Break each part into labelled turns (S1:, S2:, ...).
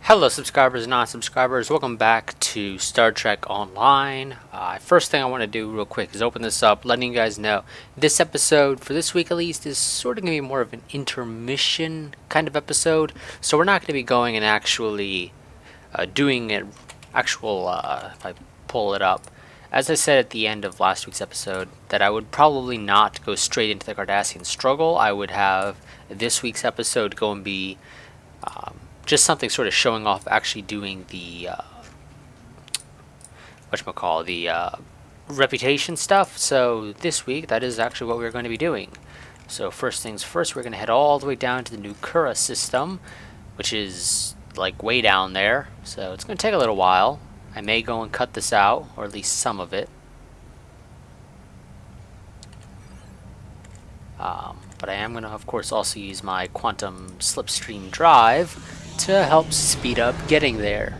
S1: Hello subscribers and non-subscribers, welcome back to Star Trek Online. First thing I want to do real quick is open this up, letting you guys know this episode, for this week at least, is sort of going to be more of an intermission kind of episode. So we're not going to be going and actually doing an actual, if I pull it up, as I said at the end of last week's episode, that I would probably not go straight into the Cardassian struggle. I would have this week's episode go and be just something sort of showing off actually doing the reputation stuff. So this week that is actually what we're going to be doing. So first things first, we're going to head all the way down to the Nukura system, which is like way down there. So it's going to take a little while. I may go and cut this out, or at least some of it. But I am going to, of course, also use my quantum slipstream drive to help speed up getting there.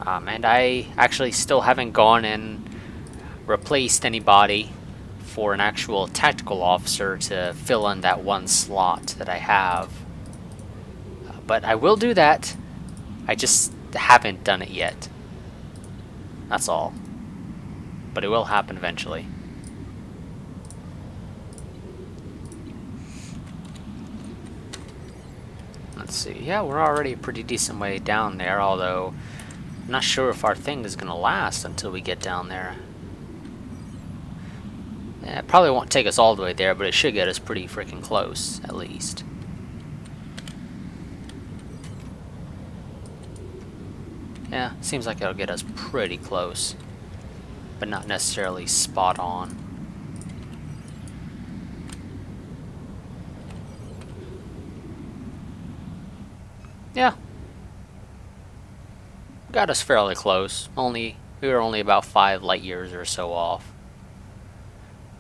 S1: And I actually still haven't gone and replaced anybody for an actual tactical officer to fill in that one slot that I have. But I will do that. I just haven't done it yet. That's all. But it will happen eventually. Let's see. Yeah, we're already a pretty decent way down there, although I'm not sure if our thing is going to last until we get down there. Yeah, it probably won't take us all the way there, but it should get us pretty freaking close, at least. Yeah, seems like it'll get us pretty close, but not necessarily spot on. Yeah, got us fairly close. We were only about 5 light years or so off.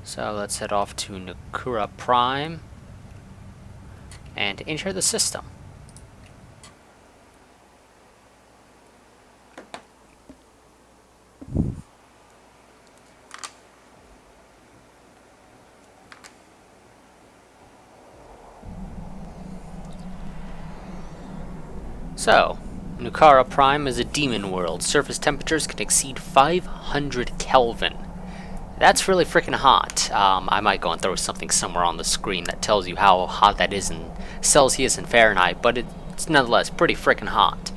S1: So let's head off to Nukura Prime and enter the system. So, Nukara Prime is a demon world. Surface temperatures can exceed 500 Kelvin. That's really freaking hot. I might go and throw something somewhere on the screen that tells you how hot that is in Celsius and Fahrenheit, but it's nonetheless pretty freaking hot.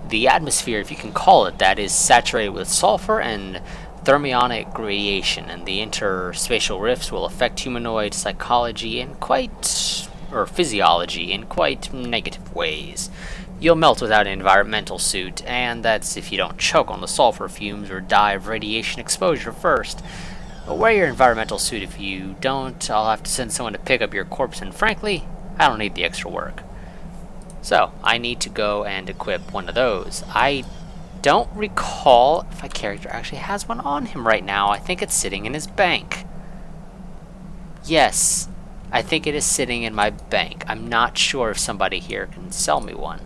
S1: The atmosphere, if you can call it that, is saturated with sulfur and thermionic radiation, and the interspatial rifts will affect humanoid physiology in quite negative ways. You'll melt without an environmental suit, and that's if you don't choke on the sulfur fumes or die of radiation exposure first. But wear your environmental suit if you don't. I'll have to send someone to pick up your corpse, and frankly, I don't need the extra work. So, I need to go and equip one of those. I don't recall if my character actually has one on him right now. I think it's sitting in his bank. Yes, I think it is sitting in my bank. I'm not sure if somebody here can sell me one.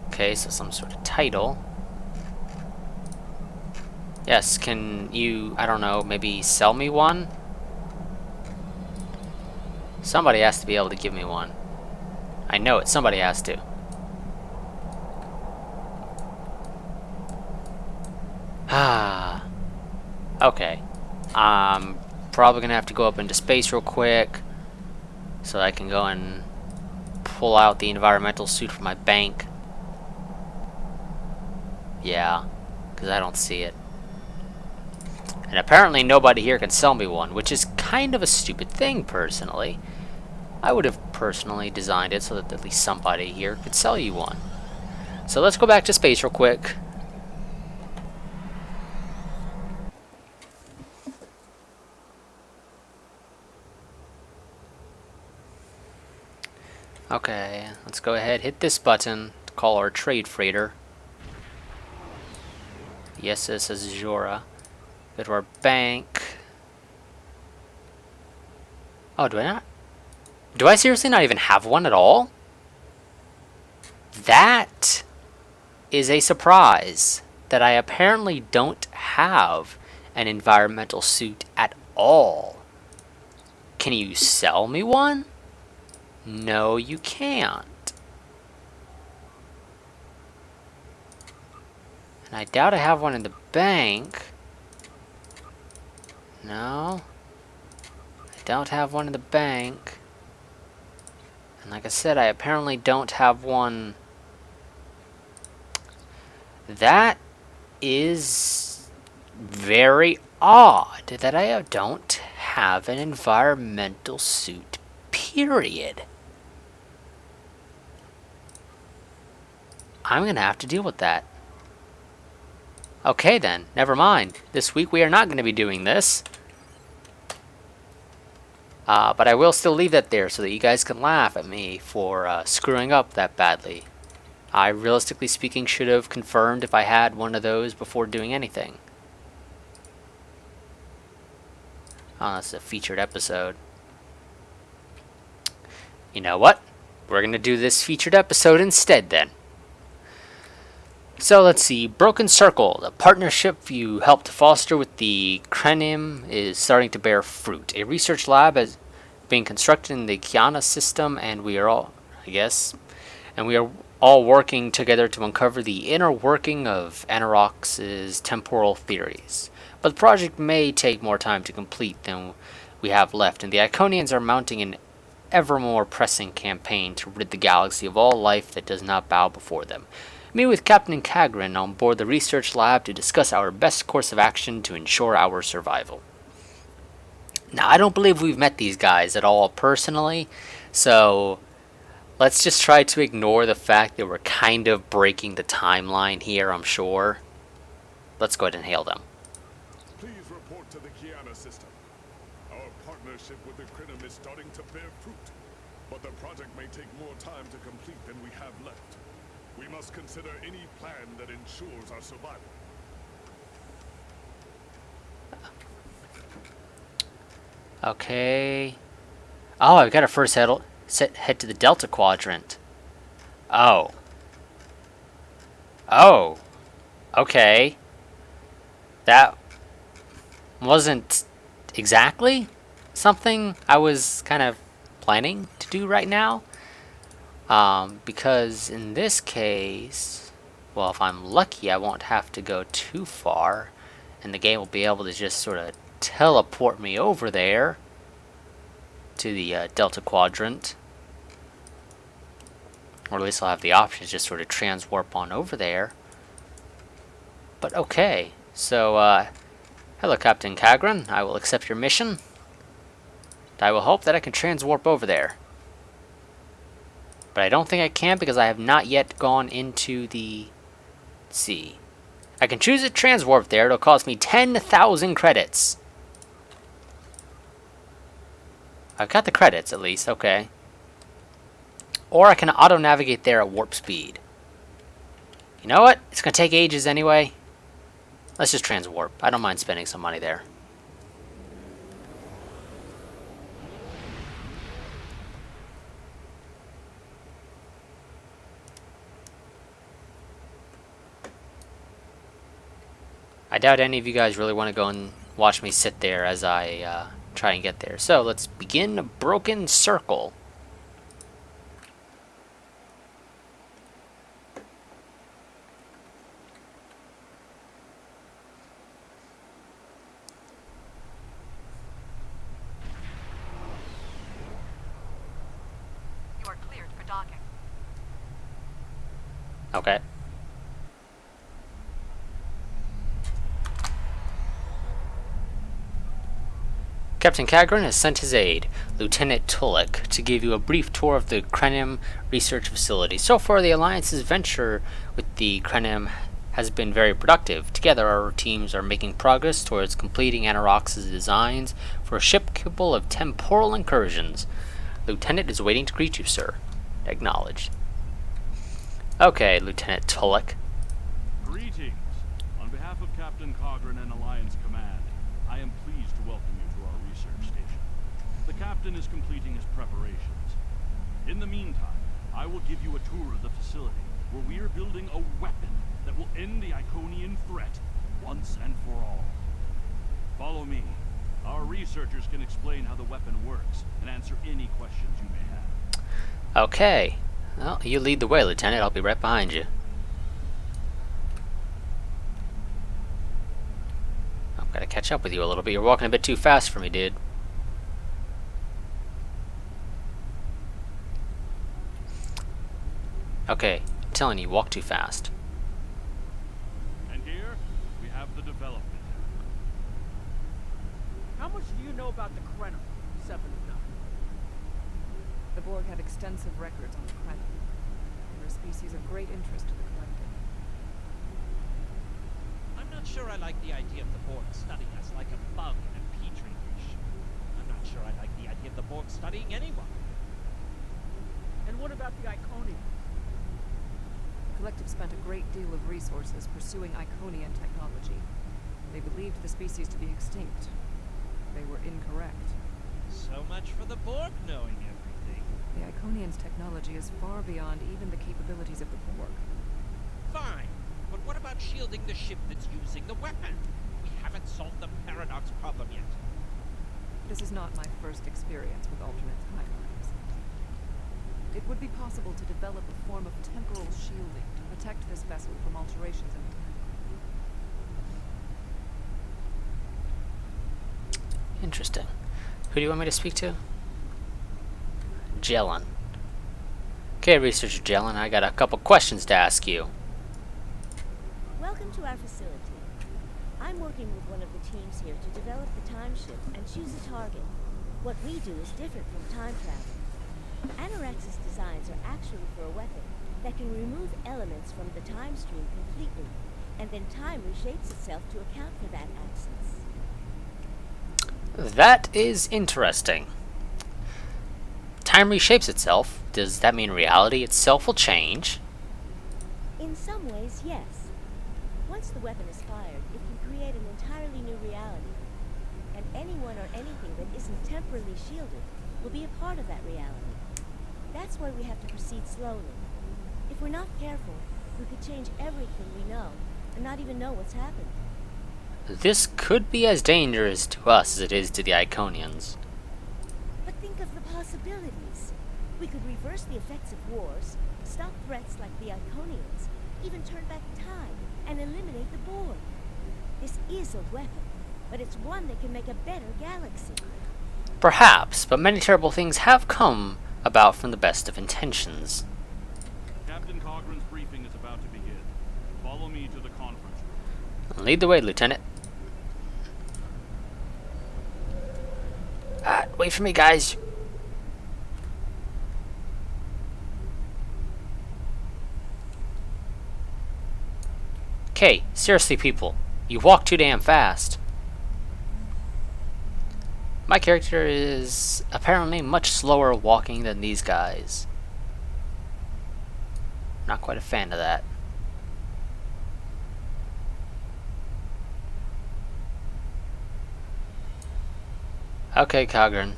S1: Okay, so some sort of title. Yes, can you, I don't know, maybe sell me one? Somebody has to be able to give me one. I know it, somebody has to. Ah. Okay. I'm probably gonna have to go up into space real quick so I can go and pull out the environmental suit from my bank. Yeah, because I don't see it. And apparently nobody here can sell me one, which is kind of a stupid thing, personally. I would have personally designed it so that at least somebody here could sell you one. So let's go back to space real quick. Okay, let's go ahead, hit this button to call our trade freighter. The USS Odin. Go to our bank. Oh, do I not? Do I seriously not even have one at all? That is a surprise that I apparently don't have an environmental suit at all. Can you sell me one? No, you can't. And I doubt I have one in the bank. No. I don't have one in the bank. And like I said, I apparently don't have one. That is very odd that I don't have an environmental suit, period. I'm gonna have to deal with that. Okay then, never mind. This week we are not going to be doing this. But I will still leave that there so that you guys can laugh at me for screwing up that badly. I, realistically speaking, should have confirmed if I had one of those before doing anything. Oh, that's a featured episode. You know what? We're going to do this featured episode instead then. So let's see, Broken Circle, the partnership you helped foster with the Krenim is starting to bear fruit. A research lab is being constructed in the Kiana system, and we are all, we are all working together to uncover the inner working of Anorak's temporal theories. But the project may take more time to complete than we have left, and the Iconians are mounting an ever more pressing campaign to rid the galaxy of all life that does not bow before them. Meet with Captain Kagrin on board the research lab to discuss our best course of action to ensure our survival. Now, I don't believe we've met these guys at all personally, so let's just try to ignore the fact that we're kind of breaking the timeline here, I'm sure. Let's go ahead and hail them.
S2: Please report to the Kiana system. Our partnership with the Krenim is starting to bear fruit, but the project may take more time to complete than we have left. We must consider any plan that ensures our survival.
S1: Okay. Oh, I've got to first head to the Delta Quadrant. Oh. Oh. Okay. That wasn't exactly something I was kind of planning to do right now. Because in this case, well, if I'm lucky, I won't have to go too far, and the game will be able to just sort of teleport me over there to the Delta Quadrant. Or at least I'll have the option to just sort of transwarp on over there. But okay, so, hello Captain Kagrin, I will accept your mission. I will hope that I can transwarp over there. But I don't think I can because I have not yet gone into the... Let's see. I can choose a transwarp there. It'll cost me 10,000 credits. I've got the credits at least. Okay. Or I can auto-navigate there at warp speed. You know what? It's going to take ages anyway. Let's just transwarp. I don't mind spending some money there. I doubt any of you guys really want to go and watch me sit there as I try and get there. So let's begin Broken Circle.
S3: You are cleared for docking.
S1: Okay. Captain Kagrin has sent his aide, Lieutenant Tulek, to give you a brief tour of the Krenim research facility. So far, the Alliance's venture with the Krenim has been very productive. Together, our teams are making progress towards completing Anorak's designs for a ship capable of temporal incursions. Lieutenant is waiting to greet you, sir. Acknowledged. Okay, Lieutenant Tulek.
S4: Greetings. On behalf of Captain Kagrin and Alliance Command, I am pleased to welcome you to our research station. The captain is completing his preparations. In the meantime, I will give you a tour of the facility, where we are building a weapon that will end the Iconian threat once and for all. Follow me. Our researchers can explain how the weapon works and answer any questions you may have.
S1: Okay. Well, you lead the way, Lieutenant. I'll be right behind you. I've got to catch up with you a little bit. You're walking a bit too fast for me, dude. Okay, I'm telling you, walk too fast.
S4: And here, we have the development.
S3: How much do you know about the Krenim, 7 of 9?
S5: The Borg have extensive records on the Krenim. They're a species of great interest to the collective.
S6: I'm not sure I like the idea of the Borg studying us like a bug in a petri dish. I'm not sure I like the idea of the Borg studying anyone.
S3: And what about the Iconian?
S5: The collective spent a great deal of resources pursuing Iconian technology. They believed the species to be extinct. They were incorrect.
S6: So much for the Borg knowing everything.
S5: The Iconians' technology is far beyond even the capabilities of the Borg.
S6: Fine, but what about shielding the ship that's using the weapon? We haven't solved the paradox problem yet.
S5: This is not my first experience with alternate timelines. It would be possible to develop a form of temporal shielding to protect this vessel from alterations in the timeline.
S1: Interesting. Who do you want me to speak to? Jellin. Okay, Researcher Jellin, I got a couple questions to ask you.
S7: Welcome to our facility. I'm working with one of the teams here to develop the time ship and choose a target. What we do is different from time travel. Anorex's designs are actually for a weapon that can remove elements from the time stream completely, and then time reshapes itself to account for that absence.
S1: That is interesting. Time reshapes itself. Does that mean reality itself will change?
S7: In some ways, yes. Once the weapon is fired, it can create an entirely new reality. And anyone or anything that isn't temporarily shielded will be a part of that reality. That's why we have to proceed slowly. If we're not careful, we could change everything we know and not even know what's happened.
S1: This could be as dangerous to us as it is to the Iconians.
S7: But think of the possibilities. We could reverse the effects of wars, stop threats like the Iconians, even turn back time and eliminate the Borg. This is a weapon, but it's one that can make a better galaxy.
S1: Perhaps, but many terrible things have come about from the best of intentions.
S4: Captain Cogran's briefing is about to begin. Follow me to the conference room.
S1: Lead the way, Lieutenant. Wait for me, guys. Okay, seriously, people. You walk too damn fast. My character is apparently much slower walking than these guys. Not quite a fan of that. Okay, Cogran.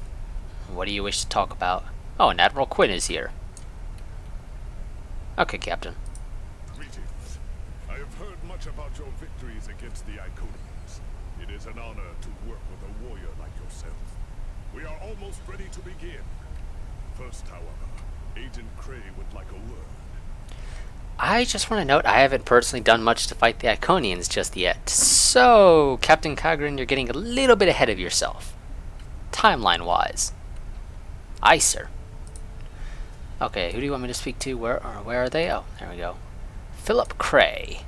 S1: What do you wish to talk about? Oh, and Admiral Quinn is here. Okay, Captain.
S2: Greetings. I have heard much about your victories against the Iconians. It is an honor to work with a warrior like yourself. We are almost ready to begin. First, however, Agent Cray would like a word.
S1: I just want to note I haven't personally done much to fight the Iconians just yet. So, Captain Cogran, you're getting a little bit ahead of yourself. Timeline-wise. Aye, sir. Okay, who do you want me to speak to? Where are they? Oh, there we go. Philip Cray.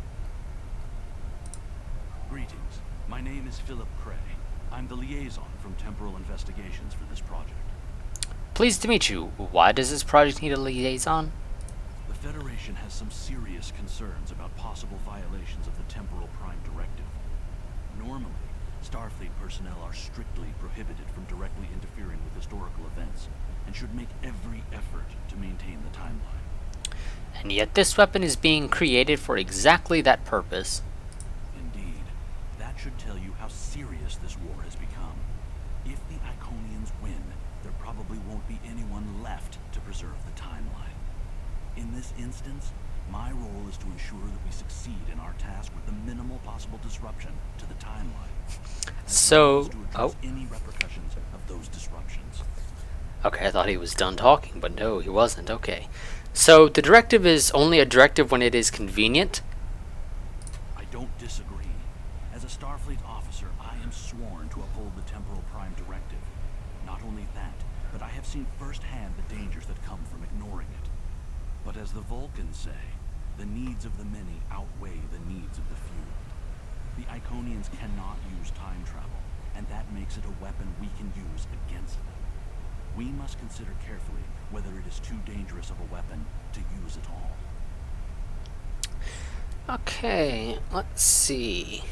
S4: Greetings. My name is Philip Cray. I'm the liaison from Temporal Investigations for this project.
S1: Pleased to meet you. Why does this project need a liaison?
S4: The Federation has some serious concerns about possible violations of the Temporal Prime Directive. Normally, Starfleet personnel are strictly prohibited from directly interfering with historical events, and should make every effort to maintain the timeline.
S1: And yet this weapon is being created for exactly that purpose.
S4: Indeed, that should tell you how serious this war has become. If the Iconians win, there probably won't be anyone left to preserve the timeline. In this instance, My role is to ensure that we succeed in our task with the minimal possible disruption to the timeline.
S1: So,
S4: To address any repercussions of those disruptions.
S1: Okay, I thought he was done talking, but no, he wasn't. Okay. So, the directive is only a directive when it is convenient?
S4: I don't disagree. As a Starfleet officer, I am sworn to uphold the Temporal Prime Directive. Not only that, but I have seen firsthand the dangers that come from ignoring it. But as the Vulcans say, the needs of the many outweigh the needs of the few. The Iconians cannot use time travel, and that makes it a weapon we can use against them. We must consider carefully whether it is too dangerous of a weapon to use at all.
S1: Okay, let's see.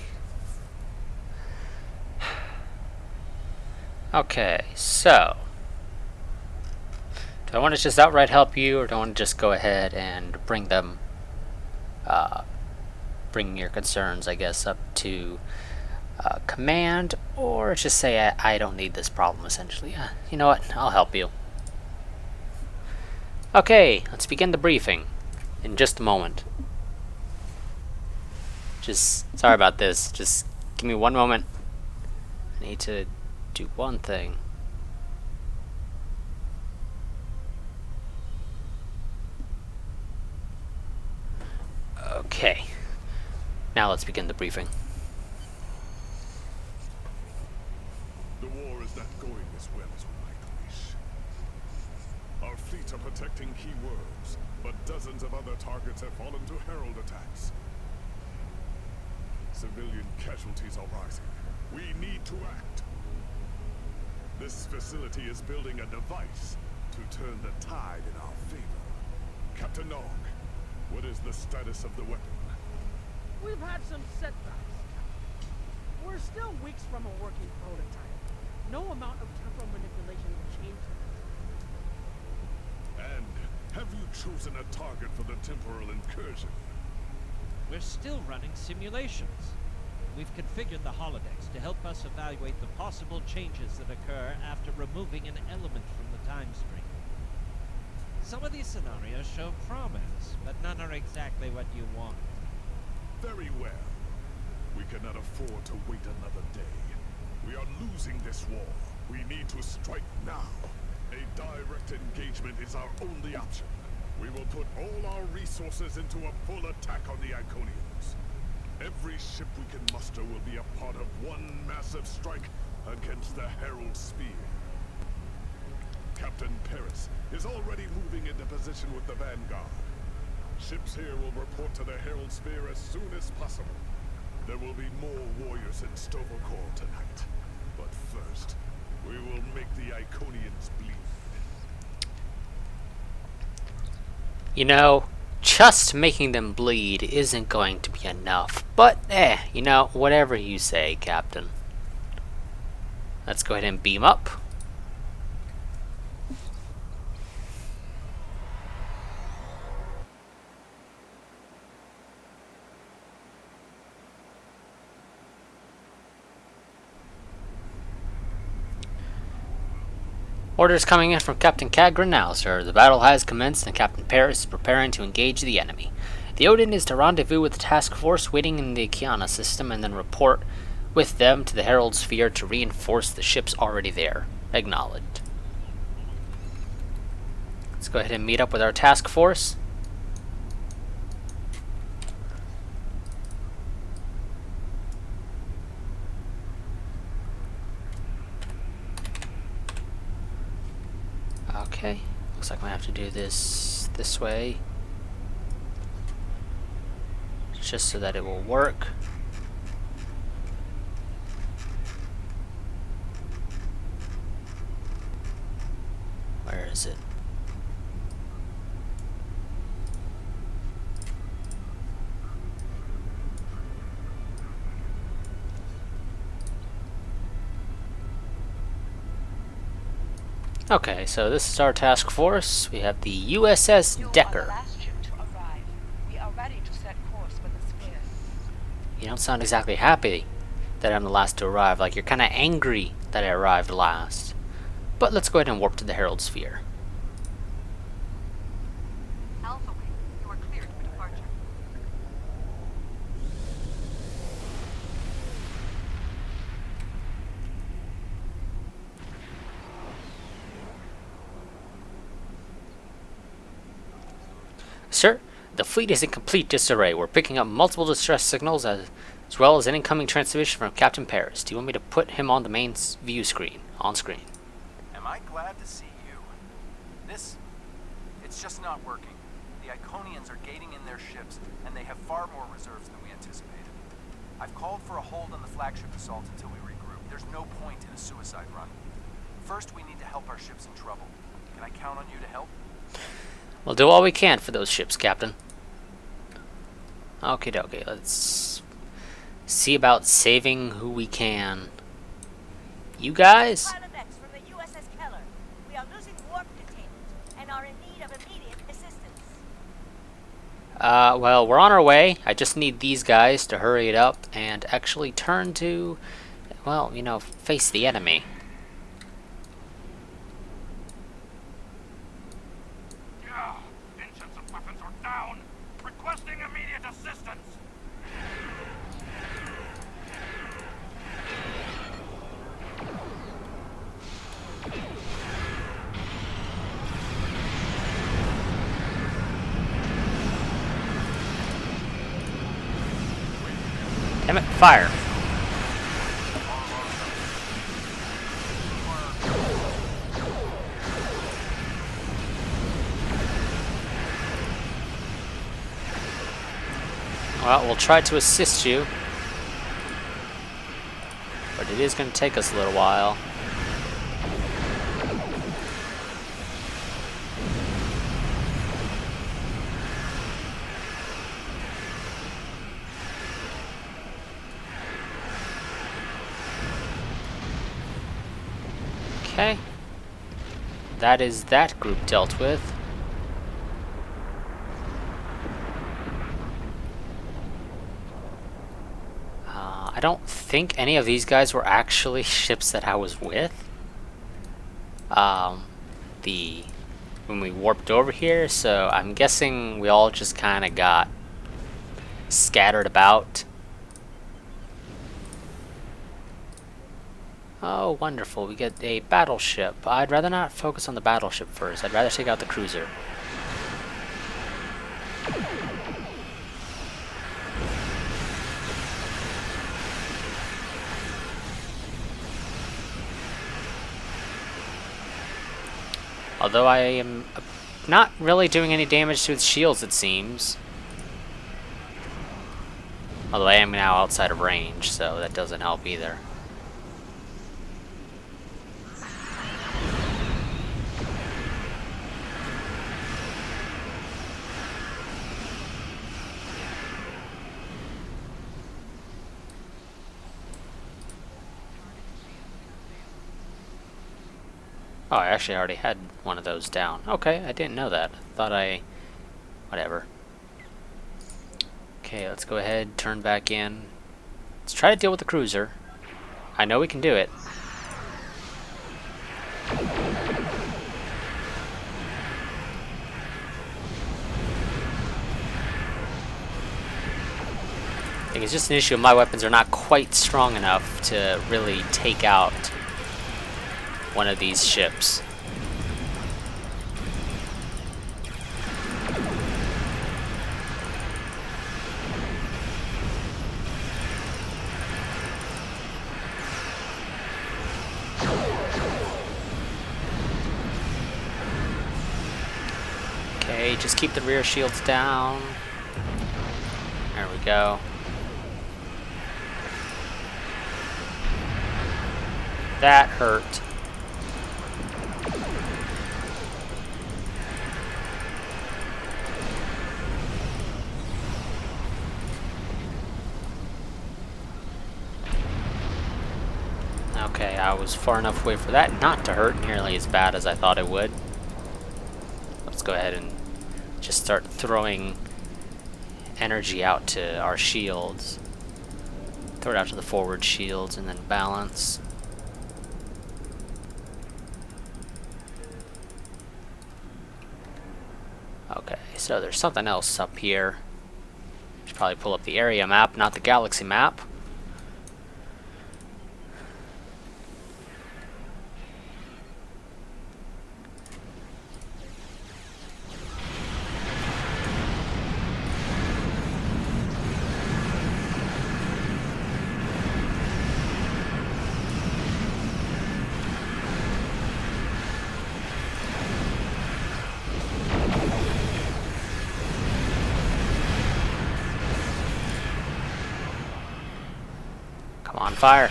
S1: Okay, so do I want to just outright help you, or do I want to just go ahead and bring them, bring your concerns, I guess, up to command, or just say I don't need this problem, essentially? You know what? I'll help you. Okay, let's begin the briefing in just a moment. Just, sorry about this. Just give me one moment. I need to do one thing. Okay. Now let's begin the briefing.
S2: The war is not going as well as we might wish. Our fleets are protecting key worlds, but dozens of other targets have fallen to Herald attacks. Civilian casualties are rising. We need to act. This facility is building a device to turn the tide in our favor. Captain Nog, what is the status of the weapon?
S3: We've had some setbacks. We're still weeks from a working prototype. No amount of temporal manipulation will change that.
S2: And have you chosen a target for the temporal incursion?
S6: We're still running simulations. We've configured the holodecks to help us evaluate the possible changes that occur after removing an element from the time stream. Some of these scenarios show promise, but none are exactly what you want.
S2: Very well. We cannot afford to wait another day. We are losing this war. We need to strike now. A direct engagement is our only option. We will put all our resources into a full attack on the Iconians. Every ship we can muster will be a part of one massive strike against the Herald Spear. Captain Paris is already moving into position with the Vanguard. Ships here will report to the Herald Spear as soon as possible. There will be more warriors in Stovercore tonight. But first, we will make the Iconians bleed.
S1: You know, just making them bleed isn't going to be enough. But, you know, whatever you say, Captain. Let's go ahead and beam up. Orders coming in from Captain Cagrin now, sir. The battle has commenced and Captain Paris is preparing to engage the enemy. The Odin is to rendezvous with the task force waiting in the Iconian system and then report with them to the Herald Sphere to reinforce the ships already there. Acknowledged. Let's go ahead and meet up with our task force. Okay, looks like I have to do this way, just so that it will work. Where is it? Okay, so this is our task force. We have the USS Decker. You don't sound exactly happy that I'm the last to arrive. Like, you're kind of angry that I arrived last. But let's go ahead and warp to the Herald Sphere.
S5: Alpha Wing, you are cleared for departure.
S1: Sir, the fleet is in complete disarray. We're picking up multiple distress signals as well as an incoming transmission from Captain Paris. Do you want me to put him on the main view screen? On screen.
S8: Am I glad to see you? It's just not working. The Iconians are gating in their ships, and they have far more reserves than we anticipated. I've called for a hold on the flagship assault until we regroup. There's no point in a suicide run. First, we need to help our ships in trouble. Can I count on you to help?
S1: We'll do all we can for those ships, Captain. Okie dokie, let's see about saving who we can. You guys?
S7: Pilot X from the USS Keller. We are losing warp containment and are in need of immediate assistance.
S1: Well, we're on our way. I just need these guys to hurry it up and actually turn to, well, you know, face the enemy.
S4: Engines and weapons are down. Requesting immediate assistance.
S1: Damn it, fire. Well, we'll try to assist you, but it is going to take us a little while. Okay, that is that group dealt with. I don't think any of these guys were actually ships that I was with. When we warped over here, so I'm guessing we all just kind of got scattered about. Oh, wonderful. We get a battleship. I'd rather not focus on the battleship first. I'd rather take out the cruiser. Although I am not really doing any damage to its shields, it seems. Although I am now outside of range, so that doesn't help either. Oh, I actually already had one of those down. Okay, I didn't know that. Thought I... whatever. Okay, let's go ahead, turn back in. Let's try to deal with the cruiser. I know we can do it. I think it's just an issue of my weapons are not quite strong enough to really take out one of these ships. Okay, just keep the rear shields down. There we go. That hurt. Okay, I was far enough away for that not to hurt nearly as bad as I thought it would. Let's go ahead and just start throwing energy out to our shields. Throw it out to the forward shields and then balance. Okay, so there's something else up here. Should probably pull up the area map, not the galaxy map. Come on, fire.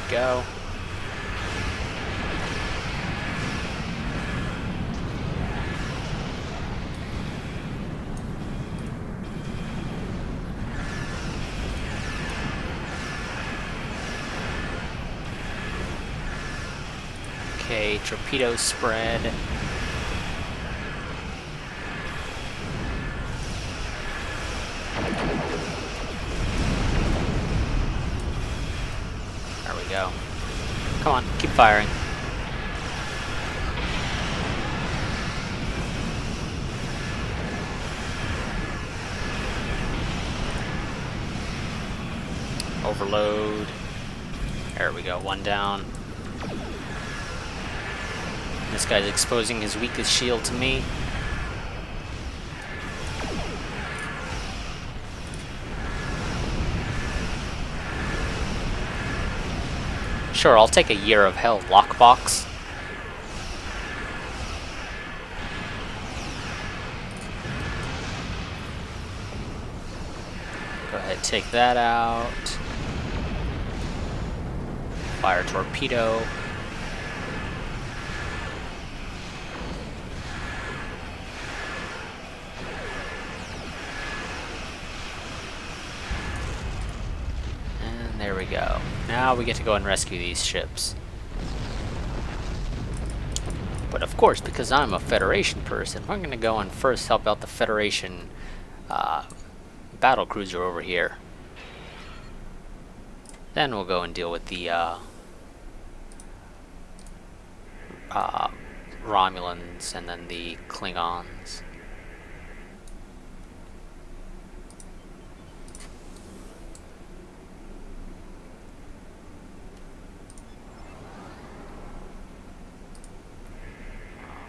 S1: Go. Okay, torpedo spread. There we go. Come on, keep firing. Overload. There we go, one down. This guy's exposing his weakest shield to me. Sure, I'll take a Year of Hell lockbox. Go ahead, take that out. Fire torpedo. And there we go. Now we get to go and rescue these ships. But of course, because I'm a Federation person, we're going to go and first help out the Federation battle cruiser over here. Then we'll go and deal with the Romulans and then the Klingons.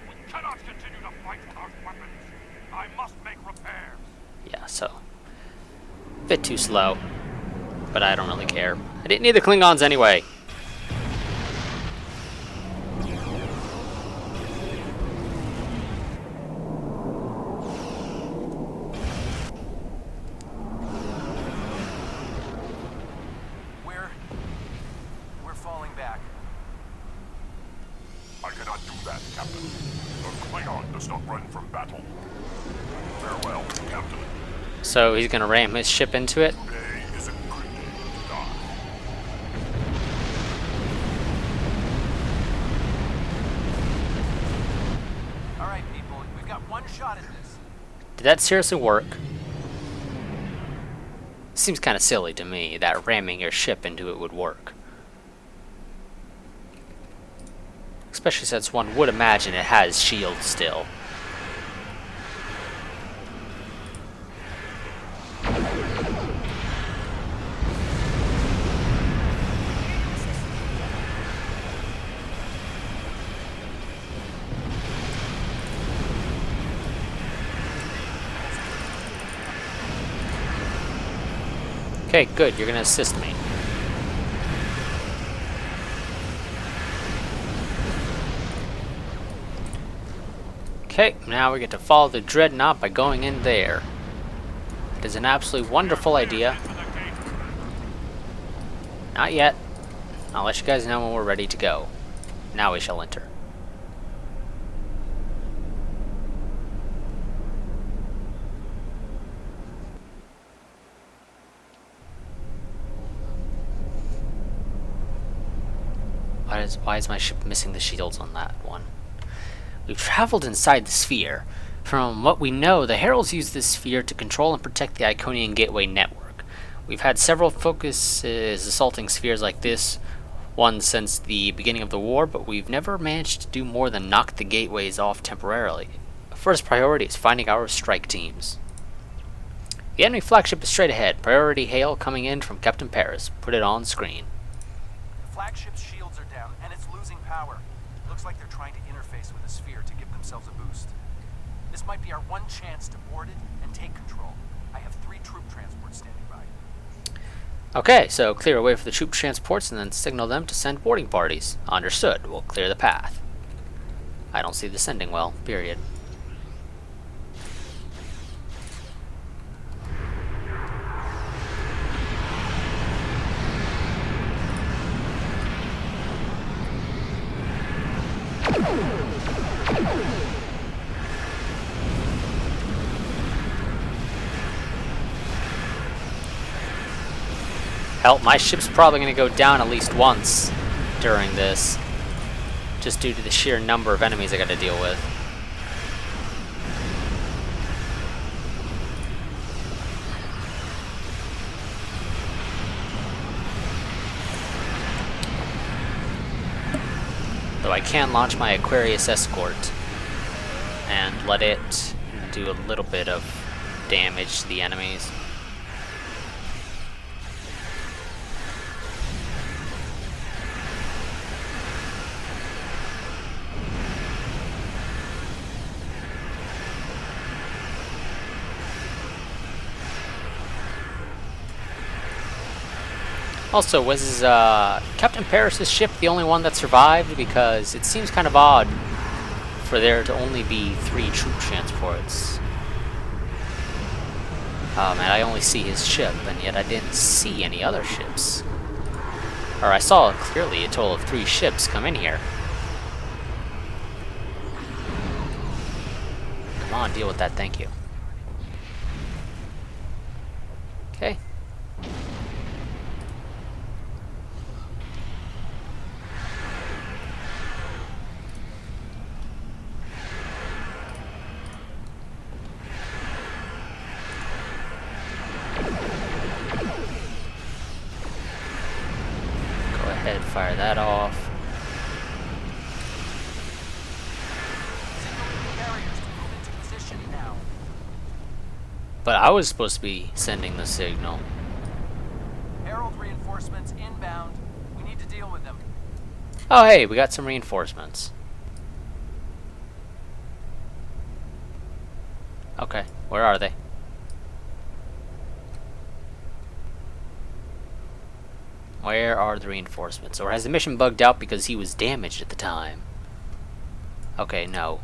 S2: We cannot continue to fight without weapons. I must make repairs.
S1: Yeah, so a bit too slow, but I don't really care. I didn't need the Klingons anyway.
S8: We're falling back.
S2: I cannot do that, Captain. The Klingon does not run from battle. Farewell, Captain.
S1: So he's gonna ram his ship into it.
S2: Today is a good day to die.
S8: All right, people, we've got one shot at this.
S1: Did that seriously work? Seems kind of silly to me that ramming your ship into it would work. Especially since one would imagine it has shields still. Okay, good. You're gonna assist me. Okay, now we get to follow the Dreadnought by going in there. It is an absolutely wonderful idea. Not yet. I'll let you guys know when we're ready to go. Now we shall enter. Why is my ship missing the shields on that one? We've traveled inside the sphere. From what we know, the Heralds use this sphere to control and protect the Iconian Gateway network. We've had several focuses assaulting spheres like this one since the beginning of the war, but we've never managed to do more than knock the gateways off temporarily. First priority is finding our strike teams. The enemy flagship is straight ahead. Priority hail coming in from Captain Paris. Put it on screen.
S8: The flagship's shields are down, and it's losing power. Looks like they're trying to interface with the sphere to give themselves a boost. This might be our one chance to board it and take control. I have 3 troop transports standing by.
S1: Okay, so clear a way for the troop transports and then signal them to send boarding parties. Understood. We'll clear the path. I don't see this ending well, period. Hell, my ship's probably going to go down at least once during this, just due to the sheer number of enemies I got to deal with. Though I can launch my Aquarius escort and let it do a little bit of damage to the enemies. Also, was Captain Paris's ship the only one that survived? Because it seems kind of odd for there to only be 3 troop transports. Oh man, I only see his ship, and yet I didn't see any other ships. Or I saw clearly a total of 3 ships come in here. Come on, deal with that, thank you. Okay. Fire that off. But I was supposed to be sending the signal.
S8: Herald reinforcements inbound. We need to deal with them.
S1: Oh hey, we got some reinforcements. Okay, where are they? Where are the reinforcements? Or has the mission bugged out because he was damaged at the time? Okay, no.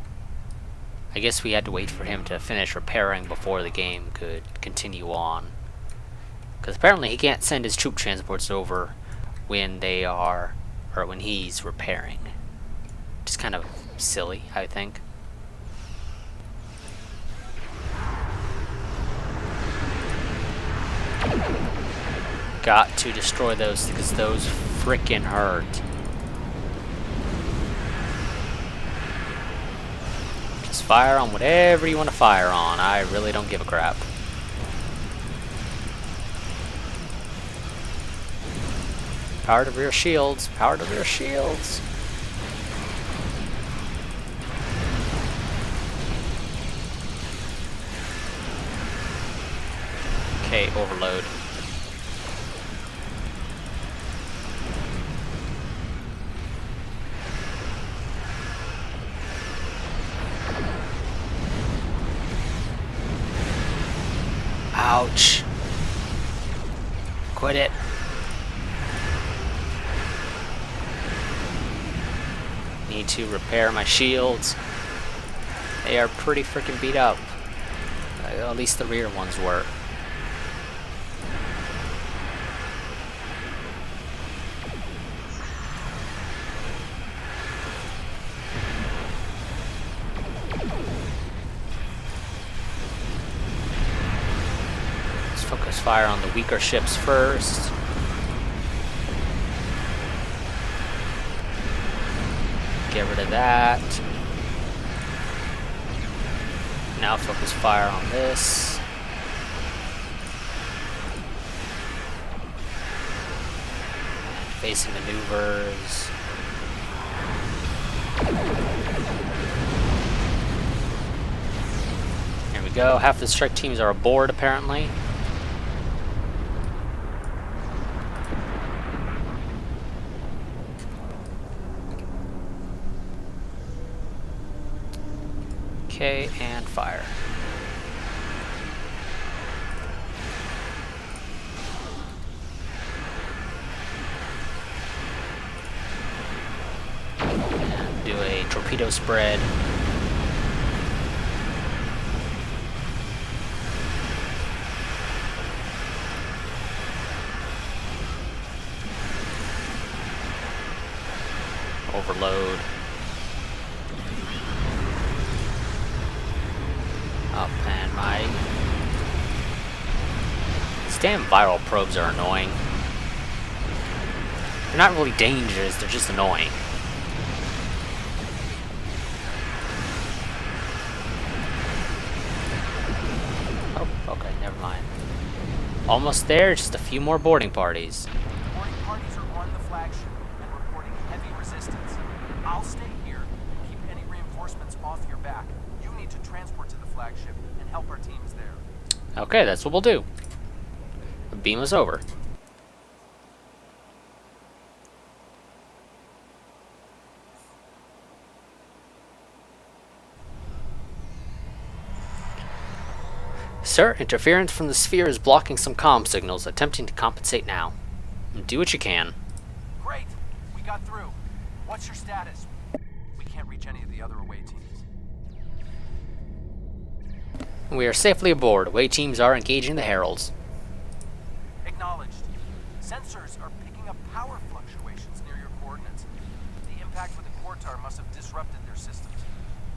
S1: I guess we had to wait for him to finish repairing before the game could continue on. Because apparently he can't send his troop transports over when they are, or when he's repairing. Just kind of silly, I think. Got to destroy those because those frickin' hurt. Just fire on whatever you want to fire on. I really don't give a crap. Power to rear shields. Power to rear shields. Okay, overload. Ouch. Quit it. Need to repair my shields. They are pretty freaking beat up. At least the rear ones were. Focus fire on the weaker ships first. Get rid of that. Now focus fire on this. Basic maneuvers. Here we go. Half the strike teams are aboard apparently. Okay, and fire. And do a torpedo spread. Overload. Up and my... These damn viral probes are annoying. They're not really dangerous, they're just annoying. Oh, okay, never mind. Almost there, just a few more boarding parties.
S8: Boarding parties are on the flagship and reporting heavy resistance. I'll stay here and keep any reinforcements off your back. You need to transport to the flagship and help our teams there.
S1: Okay, that's what we'll do. Beam us over. Sir, interference from the sphere is blocking some comm signals. Attempting to compensate now. Do what you can.
S8: Great! We got through. What's your status? We can't reach any of the other away teams.
S1: We are safely aboard. Away teams are engaging the heralds.
S8: Acknowledged. Sensors are picking up power fluctuations near your coordinates. The impact with the Quartar must have disrupted their systems.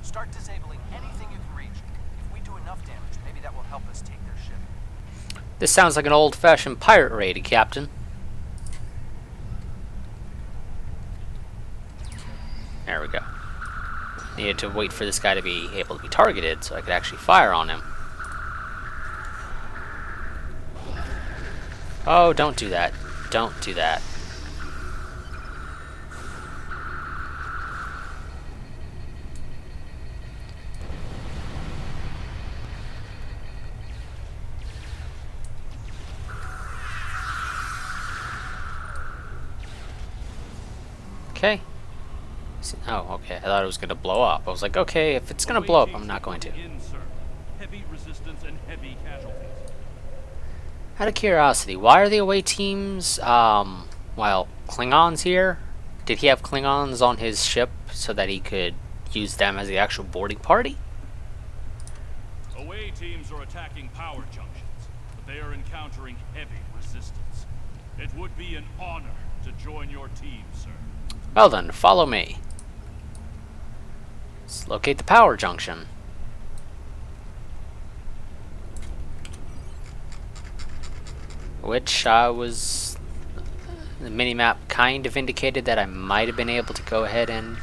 S8: Start disabling anything you can reach. If we do enough damage, maybe that will help us take their ship.
S1: This sounds like an old-fashioned pirate raid, Captain. There we go. Needed to wait for this guy to be able to be targeted so I could actually fire on him. Oh, don't do that. Don't do that. Okay. Oh, okay. I thought it was going to blow up. I was like, okay, if it's going to blow up, I'm not going to.
S4: Heavy resistance and heavy casualties.
S1: Out of curiosity, why are the away teams, well, Klingons here? Did he have Klingons on his ship so that he could use them as the actual boarding party?
S4: Away teams are attacking power junctions, but they are encountering heavy resistance. It would be an honor to join your team, sir.
S1: Well then, follow me. Let's locate the power junction. Which was... the minimap kind of indicated that I might have been able to go ahead and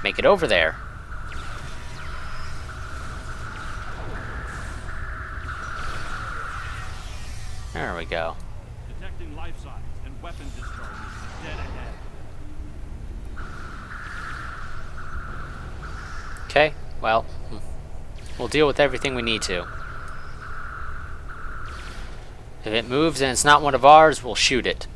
S1: make it over there. There we go.
S4: Detecting life signs and weapon discharges dead ahead.
S1: Okay, well, we'll deal with everything we need to. If it moves and it's not one of ours, we'll shoot it.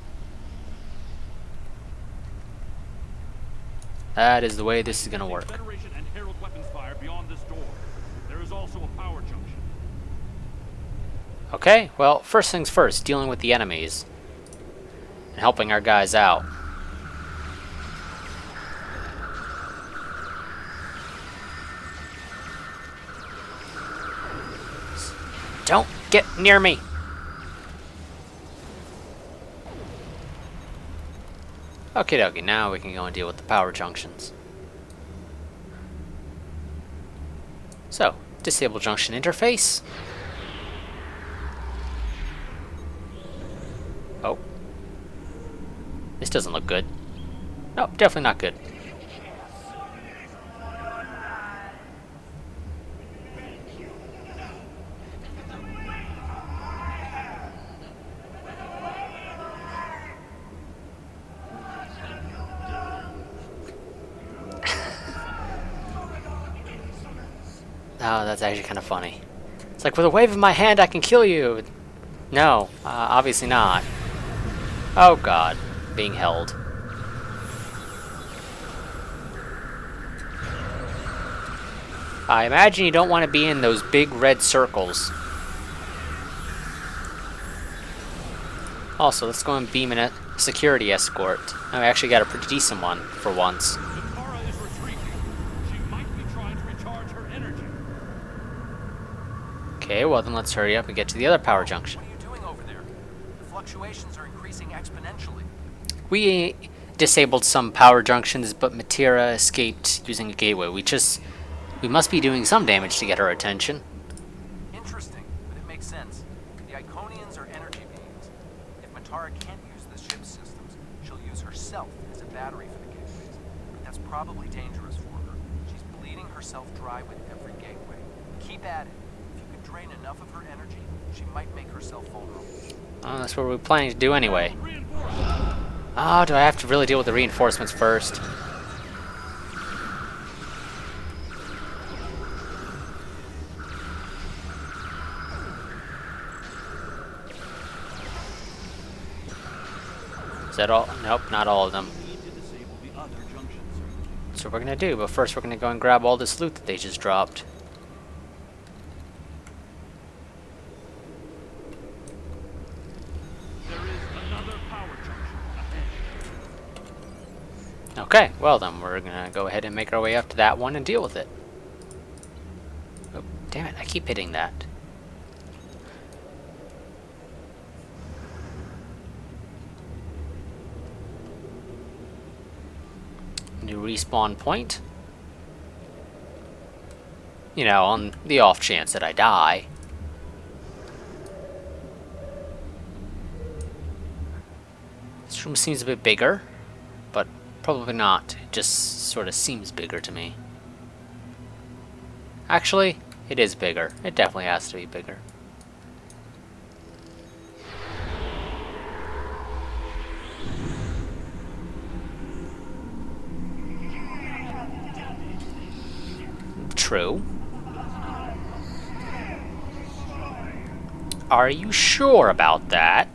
S1: That is the way this is going to work.
S4: Federation and Herald weapons fire beyond this door. There is also a power junction.
S1: Okay, well, first things first, dealing with the enemies. And helping our guys out. Don't get near me! Okie dokie, now we can go and deal with the power junctions. So, disable junction interface. Oh. This doesn't look good. Nope, definitely not good. Oh, that's actually kind of funny. It's like, with a wave of my hand, I can kill you. No, obviously not. Oh god, being held. I imagine you don't want to be in those big red circles. Also, let's go and beam in a security escort. Oh, we actually got a pretty decent one for once.
S4: Katara is retreating. She might be trying to recharge her energy.
S1: Okay, well then let's hurry up and get to the other power junction.
S8: What are you doing over there? The fluctuations are increasing exponentially.
S1: We disabled some power junctions, but Matera escaped using a gateway. We must be doing some damage to get her attention.
S8: Interesting, but it makes sense. The Iconians are energy beings. If Matara can't use the ship's systems, she'll use herself probably dangerous for her. She's bleeding herself dry with every gateway. Keep at it. If you could drain enough of her energy, she might make herself vulnerable.
S1: Oh, that's what we're planning to do anyway. Oh, do I have to really deal with the reinforcements first? Is that all? Nope, not all of them. That's what we're gonna do, but first we're gonna go and grab all this loot that they just dropped. Okay, well then, we're gonna go ahead and make our way up to that one and deal with it. Oh, damn it, I keep hitting that. New respawn point. You know, on the off chance that I die. This room seems a bit bigger, but probably not. It just sort of seems bigger to me. Actually, it is bigger. It definitely has to be bigger. True. Are you sure about that?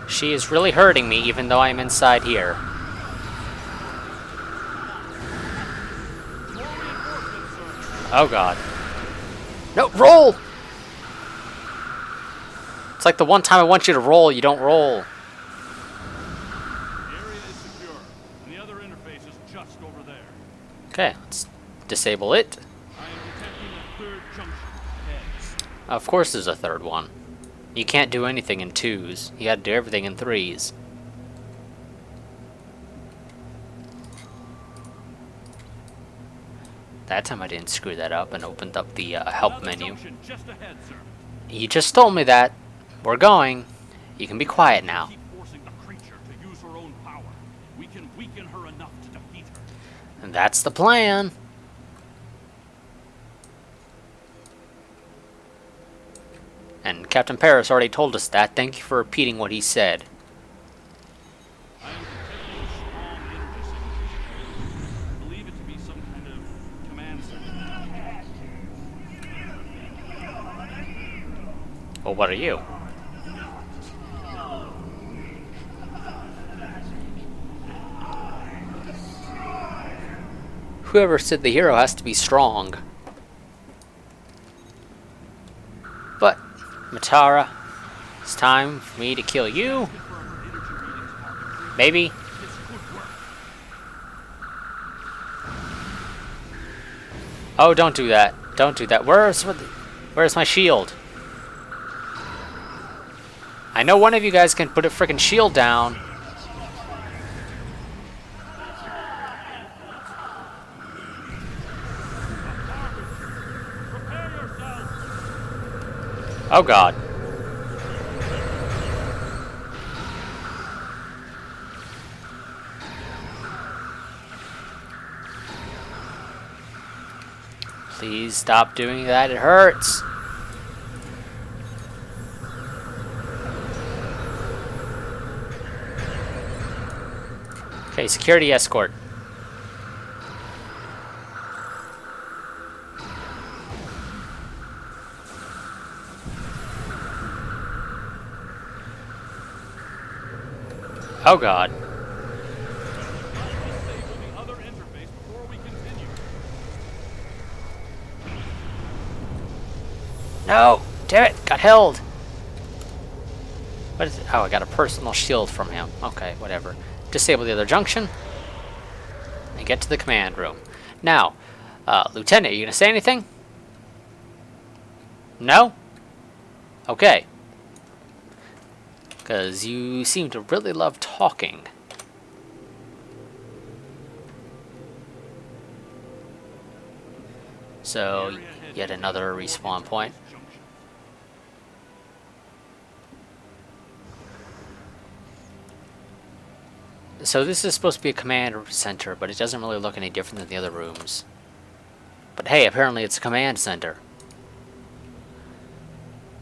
S1: She is really hurting me, even though I'm inside here. Oh god. No, roll! It's like the one time I want you to roll, you don't roll.
S4: The area is secure, and the other interface is just over there.
S1: Okay, let's disable it.
S4: I am detecting a third junction ahead.
S1: Of course there's a third one. You can't do anything in twos. You gotta do everything in threes. That time I didn't screw that up and opened up the help
S4: Another
S1: menu.
S4: junction just ahead, sir.
S1: You just told me that. We're going. You can be quiet now.
S4: Keep forcing the creature to use her own power. We can weaken her enough to defeat her.
S1: And that's the plan. And Captain Paris already told us that. Thank you for repeating what he said.
S4: I am detecting a strong energy signature. I believe it to be some kind of command center.
S1: Well, what are you? Whoever said the hero has to be strong. But, Matara, it's time for me to kill you. Maybe. Oh, don't do that. Don't do that. Where's my shield? I know one of you guys can put a frickin' shield down. Oh god. Please stop doing that, it hurts. Okay, security escort. Oh god.
S4: Disable the other interface before we continue.
S1: No! Damn it! Got held! What is it? Oh, I got a personal shield from him. Okay, whatever. Disable the other junction. And get to the command room. Now, Lieutenant, are you gonna say anything? No? Okay. Because you seem to really love talking. So, yet another respawn point. So this is supposed to be a command center, but it doesn't really look any different than the other rooms. But hey, apparently it's a command center.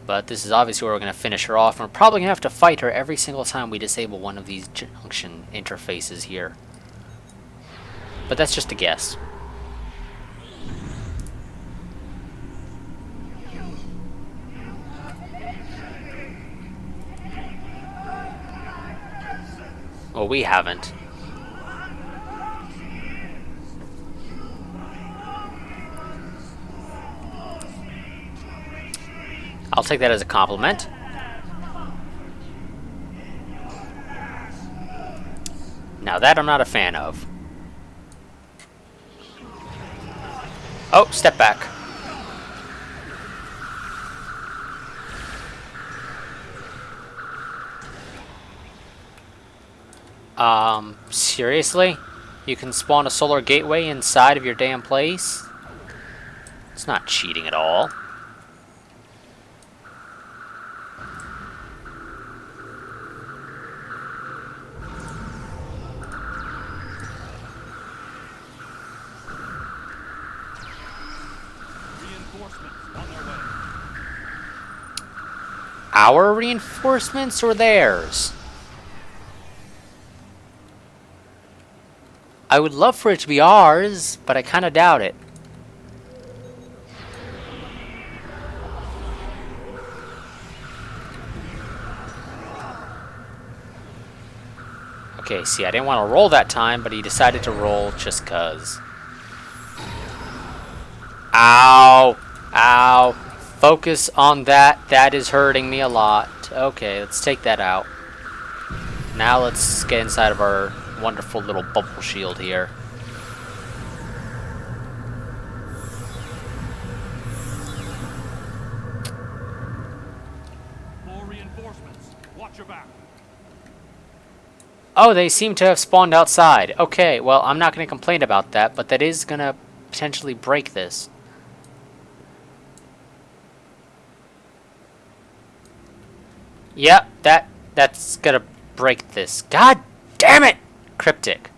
S1: But this is obviously where we're going to finish her off. And we're probably going to have to fight her every single time we disable one of these junction interfaces here. But that's just a guess. Well, we haven't. I'll take that as a compliment. Now that I'm not a fan of. Oh, step back. Seriously? You can spawn a solar gateway inside of your damn place? It's not cheating at all.
S4: Reinforcements on their way.
S1: Our reinforcements or theirs? I would love for it to be ours, but I kind of doubt it. Okay, see, I didn't want to roll that time, but he decided to roll just 'cause. Ow! Ow! Focus on that. That is hurting me a lot. Okay, let's take that out. Now let's get inside of our wonderful little bubble shield here.
S4: More reinforcements. Watch your back.
S1: Oh, they seem to have spawned outside. Okay, well, I'm not going to complain about that, but that is going to potentially break this. Yep, that's going to break this. God damn it! Cryptic.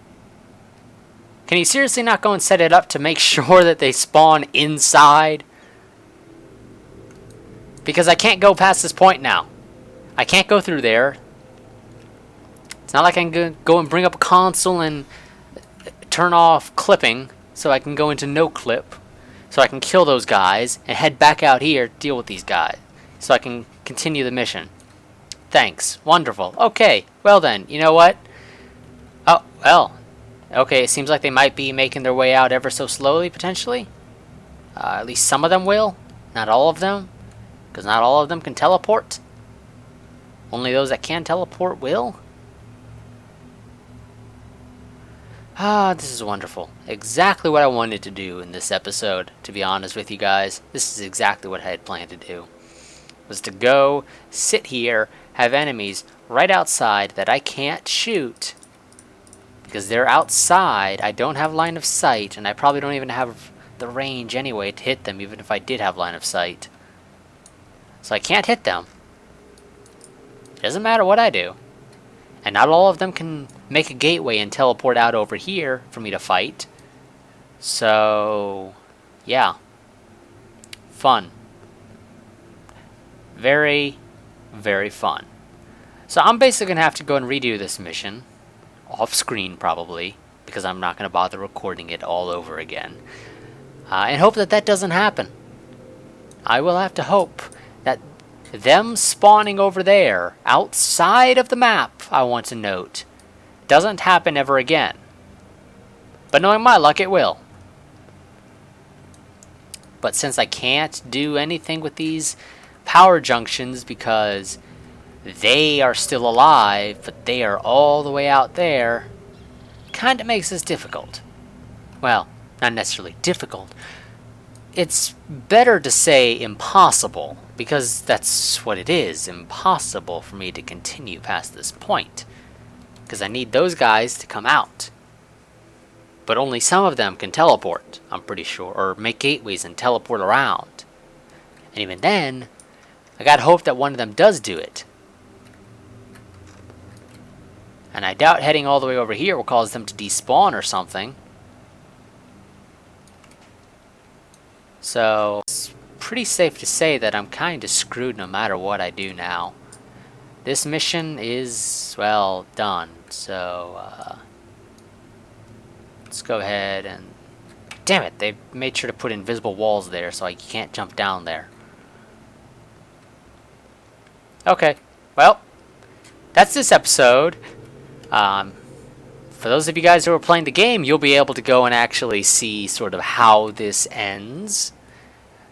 S1: Can you seriously not go and set it up to make sure that they spawn inside? Because I can't go past this point now. I can't go through there. It's not like I can go and bring up a console and turn off clipping so I can go into no clip. So I can kill those guys and head back out here to deal with these guys. So I can continue the mission. Thanks. Wonderful. Okay. Well then, you know what? Oh, well. Okay, it seems like they might be making their way out ever so slowly, potentially. At least some of them will. Not all of them. Because not all of them can teleport. Only those that can teleport will. Ah, this is wonderful. Exactly what I wanted to do in this episode, to be honest with you guys. This is exactly what I had planned to do. Was to go, sit here, have enemies right outside that I can't shoot. Because they're outside, I don't have line of sight, and I probably don't even have the range anyway to hit them, even if I did have line of sight. So I can't hit them. It doesn't matter what I do. And not all of them can make a gateway and teleport out over here for me to fight. So, yeah. Fun. Very, very fun. So I'm basically going to have to go and redo this mission. Off screen, probably. Because I'm not going to bother recording it all over again. And hope that that doesn't happen. I will have to hope that them spawning over there, outside of the map, I want to note, doesn't happen ever again. But knowing my luck, it will. But since I can't do anything with these power junctions because they are still alive, but they are all the way out there, kind of makes this difficult. Well, not necessarily difficult, it's better to say impossible, because that's what it is, impossible for me to continue past this point. Because I need those guys to come out. But only some of them can teleport, I'm pretty sure, or make gateways and teleport around. And even then, I gotta hope that one of them does do it. And I doubt heading all the way over here will cause them to despawn or something. So, it's pretty safe to say that I'm kinda screwed no matter what I do now. This mission is, well, done. So, let's go ahead and... Damn it, they made sure to put invisible walls there so I can't jump down there. Okay, well, that's this episode. For those of you guys who are playing the game, you'll be able to go and actually see sort of how this ends.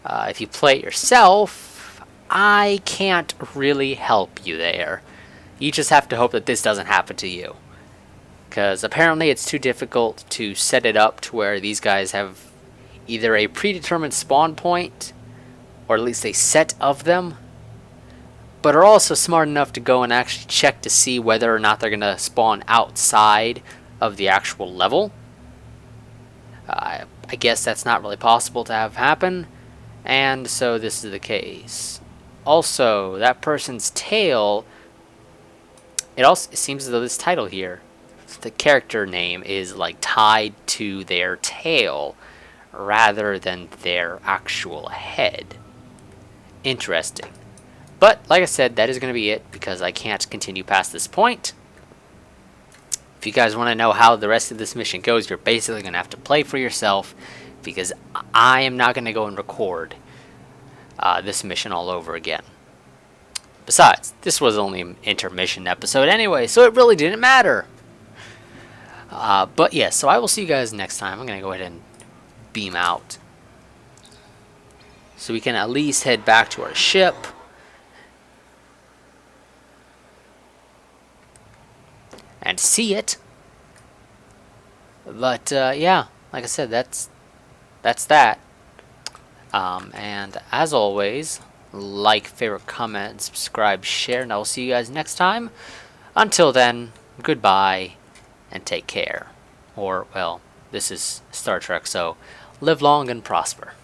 S1: If you play it yourself, I can't really help you there. You just have to hope that this doesn't happen to you. Because apparently it's too difficult to set it up to where these guys have either a predetermined spawn point, or at least a set of them, but are also smart enough to go and actually check to see whether or not they're going to spawn outside of the actual level. I guess that's not really possible to have happen, and so this is the case. Also, that person's tail, it seems as though this title here, the character name is like tied to their tail rather than their actual head. Interesting. But, like I said, that is going to be it, because I can't continue past this point. If you guys want to know how the rest of this mission goes, you're basically going to have to play for yourself, because I am not going to go and record this mission all over again. Besides, this was only an intermission episode anyway, so it really didn't matter. But yeah, so I will see you guys next time. I'm going to go ahead and beam out, so we can at least head back to our ship. And see it. But yeah, like I said, that's that. And as always, like, favorite, comment, subscribe, share, and I will see you guys next time. Until then, goodbye and take care. Or, well, this is Star Trek, so live long and prosper.